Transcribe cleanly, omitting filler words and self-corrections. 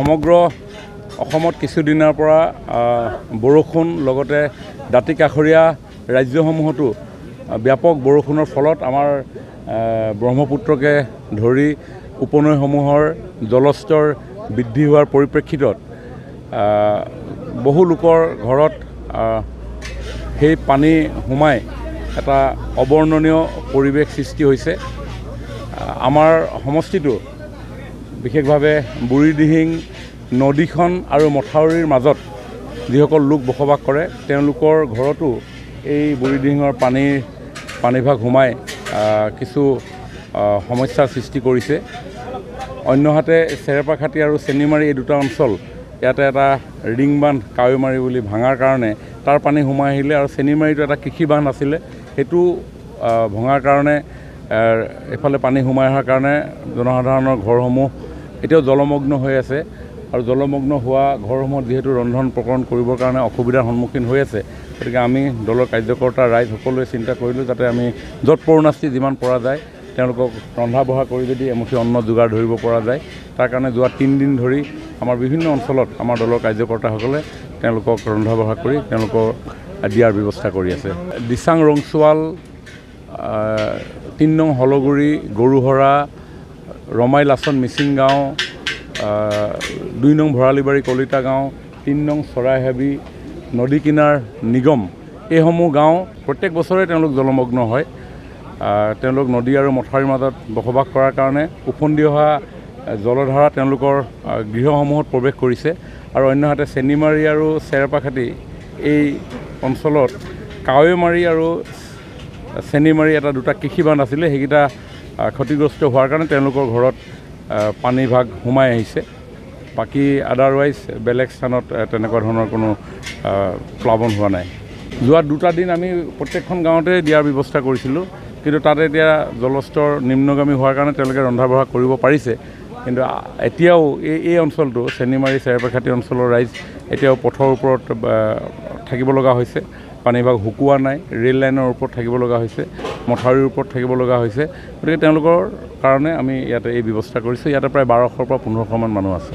সমগ্ৰ অসমত কিছুদিনৰ পৰা বৰষুণ লগতে দাঁতি কাষৰীয়া ৰাজ্যসমূহতো ব্যাপক বৰষুণৰ ফলত আমাৰ ব্ৰহ্মপুত্ৰকে ধৰি উপনৈসমূহৰ জলস্তৰ বৃদ্ধি হোৱাৰ পৰিপ্ৰেক্ষিতত বহু লোকৰ ঘৰত সেই পানী সোমাই এটা অবৰ্ণনীয় পৰিৱেশ সৃষ্টি হৈছে। আমাৰ সমষ্টিটো বিশেষভাৱে বুঢ়ীদিহিং নদীখন আৰু মথাউৰিৰ মাজত যিসকল লোক বসবাস কৰে তেওঁলোকৰ ঘৰতো এই বুঢ়ীদিহিঙৰ পানীভাগ সোমাই কিছু সমস্যাৰ সৃষ্টি কৰিছে। অন্যহাতে চেৰেপাখাটি আৰু চেনিমাৰী এই দুটা অঞ্চল ইয়াতে এটা ৰিং বান্ধ কাৱৈমাৰী বুলি ভাঙাৰ কাৰণে তাৰ পানী সোমাই আহিলে আৰু চেনিমাৰীটো এটা কৃষি বান্ধ আছিলে সেইটো ভঙাৰ কাৰণে এফালে পানী সোমাই অহাৰ কাৰণে জনসাধাৰণৰ ঘৰসমূহ এতিয়াও জলমগ্ন হৈ আছে আৰু জলমগ্ন হোৱা ঘৰসমূহত যিহেতু ৰন্ধন প্ৰকৰণ কৰিবৰ কাৰণে অসুবিধাৰ সন্মুখীন হৈ আছে। গতিকে আমি দলৰ কাৰ্যকৰ্তা ৰাইজ সকলোৱে চিন্তা কৰিলোঁ যাতে আমি য'ত পৰুণাস্তি যিমান পৰা যায় তেওঁলোকক ৰন্ধা বঢ়া কৰি যদি এমুঠি অন্ন যোগাৰ ধৰিব পৰা যায় তাৰ কাৰণে যোৱা 3 দিন ধৰি আমাৰ বিভিন্ন অঞ্চলত আমাৰ দলৰ কাৰ্যকৰ্তাসকলে তেওঁলোকক ৰন্ধা বঢ়া কৰি তেওঁলোকক দিয়াৰ ব্যৱস্থা কৰি আছে। দিচাং ৰংচুৱাল 3 নং হলগুৰি গৰুহৰা ৰমাই লাচন মিচিং গাঁও 2 নং ভৰালিবাৰী কলিতা গাঁও 3 নং চৰাইহাবি নদী কিনাৰ নিগম এইসমূহ গাঁও প্ৰত্যেক বছৰে তেওঁলোক জলমগ্ন হয়। তেওঁলোক নদী আৰু মথাউৰিৰ মাজত বসবাস কৰাৰ কাৰণে উফন্দি অহা জলধাৰা তেওঁলোকৰ গৃহসমূহত প্ৰৱেশ কৰিছে আৰু অন্যহাতে চেনিমাৰী আৰু চেৰেপাখাটি এই অঞ্চলত কাৱৈমাৰী আৰু চেনিমাৰী দুটা কৃষি বান্ধ আছিলে সেইকেইটা ক্ষতিগ্ৰস্ত হোৱাৰ কাৰণে তেওঁলোকৰ ঘৰত পানীভাগ সোমাই আহিছে। বাকী আদাৰৱাইজ বেলেগ স্থানত তেনেকুৱা ধৰণৰ কোনো প্লাৱন হোৱা নাই। যোৱা 2টা দিন আমি প্ৰত্যেকখন গাঁৱতে দিয়াৰ ব্যৱস্থা কৰিছিলোঁ কিন্তু তাতে এতিয়া জলস্তৰ নিম্নগামী হোৱাৰ কাৰণে তেওঁলোকে ৰন্ধা বঢ়া কৰিব পাৰিছে। কিন্তু এতিয়াও এই অঞ্চলটো চেনিমাৰী চেৰেপাখাটি অঞ্চলৰ ৰাইজ এতিয়াও পথৰ ওপৰত থাকিব লগা হৈছে। পানীভাগ শুকোৱা নাই, ৰেল লাইনৰ ওপৰত থাকিব লগা হৈছে, মথাউৰিৰ ওপৰত থাকিব লগা হৈছে। গতিকে তেওঁলোকৰ কাৰণে আমি ইয়াতে এই ব্যৱস্থা কৰিছোঁ। ইয়াতে প্ৰায় 1200 পৰা 1500 মান মানুহ আছে।